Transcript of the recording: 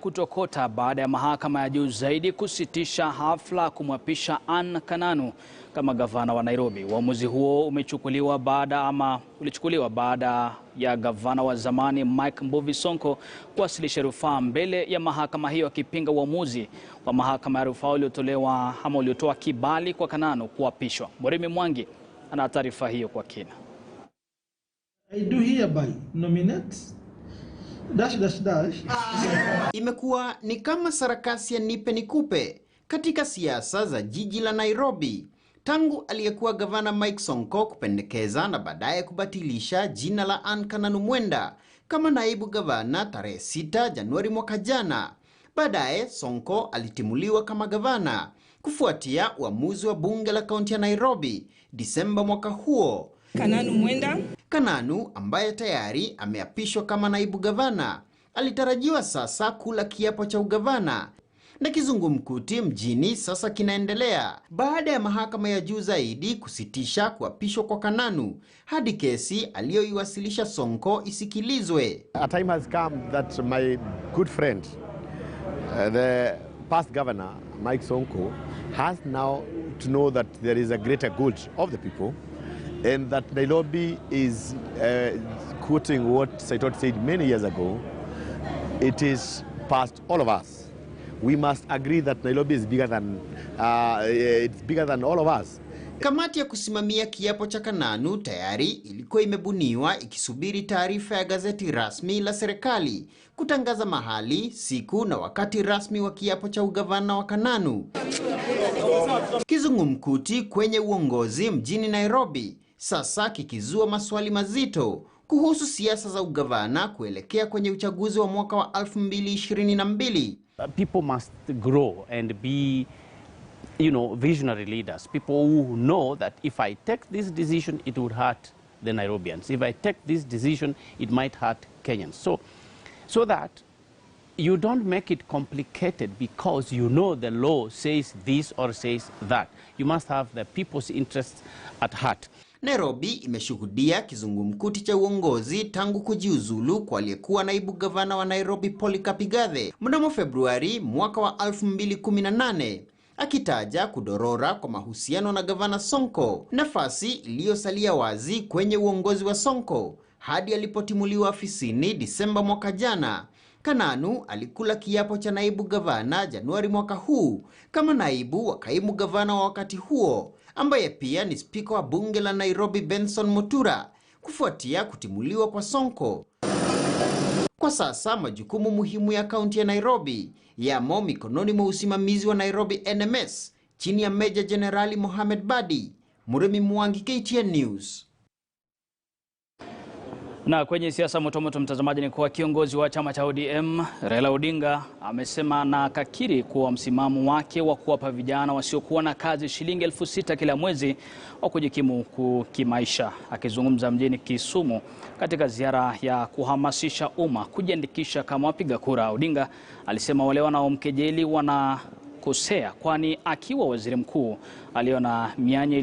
Kutokota baada ya mahakama ya juu zaidi kusitisha hafla kumwapisha Anne Kananu kama gavana wa Nairobi. Uamuzi huo ulichukuliwa baada ya gavana wa zamani Mike Mbuvi Sonko kuwasilisha rufaa mbele ya mahakama hiyo akipinga uamuzi wa mahakama ya rufaa uliotoa kibali kwa Kananu kuapishwa. Murimi Mwangi ana taarifa hiyo kwa kina. I do hereby nominate ... Imekuwa ni kama sarakasi ya nipe nikupe katika siasa za jiji la Nairobi, tangu aliyekuwa gavana Mike Sonko kupendekeza na baadaye kubatilisha jina la Anne Kananu Mwenda kama naibu gavana tarehe 6 Januari mwaka jana. Baadaye Sonko alitimuliwa kama gavana kufuatia uamuzi wa bunge la kaunti ya Nairobi Disemba mwaka huo. Kananu Mwenda, Kananu ambaye tayari ameapishwa kama naibu gavana alitarajiwa sasa kula kiapo cha ugavana, na kizungumkuti mjini sasa kinaendelea baada ya mahakama ya juu zaidi kusitisha kuapishwa kwa Kananu hadi kesi aliyoiwasilisha Sonko isikilizwe. A time has come that my good friend, the past governor Mike Sonko, has now to know that there is a greater good of the people, and that Nairobi is quoting what Saitot said many years ago. It is past all of us. We must agree that Nairobi is bigger than all of us. Kamati ya kusimamia kiapo cha Kananu tayari ilikuwa imebuniwa ikisubiri taarifa ya gazeti rasmi la serikali kutangaza mahali, siku na wakati rasmi wa kiapo cha ugavana wa Kananu. Kizungumkuti kwenye uongozi mjini Nairobi sasa kikizua maswali mazito kuhusu siasa za ugavana kuelekea kwenye uchaguzi wa mwaka wa 2022. People must grow and be, visionary leaders. People who know that if I take this decision, it would hurt the Nairobians. If I take this decision, it might hurt Kenyans. So that you don't make it complicated because you know the law says this or says that. You must have the people's interests at heart. Nairobi imeshuhudia kizungumkuti cha uongozi tangu kujiuzulu kwa aliyekuwa naibu gavana wa Nairobi Polycarp Igathe mnamo Februari mwaka wa 2018, akitaja kudorora kwa mahusiano na gavana Sonko, nafasi iliyosalia wazi kwenye uongozi wa Sonko hadi alipotimuliwa afisini Disemba mwaka jana. Kananu alikula kiapo cha naibu gavana Januari mwaka huu kama naibu wa kaimu gavana wa wakati huo, ambaye pia ni spika wa bunge la Nairobi Benson Mutura, kufuatia kutimuliwa kwa Sonko. Kwa sasa majukumu muhimu ya kaunti ya Nairobi yamo mikononi mwa usimamizi wa Nairobi NMS chini ya Meja Jenerali Mohamed Badi. Murimi Mwangi, KTN News. Na kwenye siasa motomoto, mtazamaji, ni kuwa kiongozi wa chama cha ODM Raila Odinga amesema na kakiri kuwa msimamo wake wa kuwapa vijana wasiokuwa na kazi shilingi 6,000 kila mwezi wa kujikimu kimaisha. Akizungumza mjini Kisumu katika ziara ya kuhamasisha umma kujiandikisha kama wapiga kura, Odinga alisema wale wanaomkejeli wanakosea, kwani akiwa waziri mkuu aliona mianya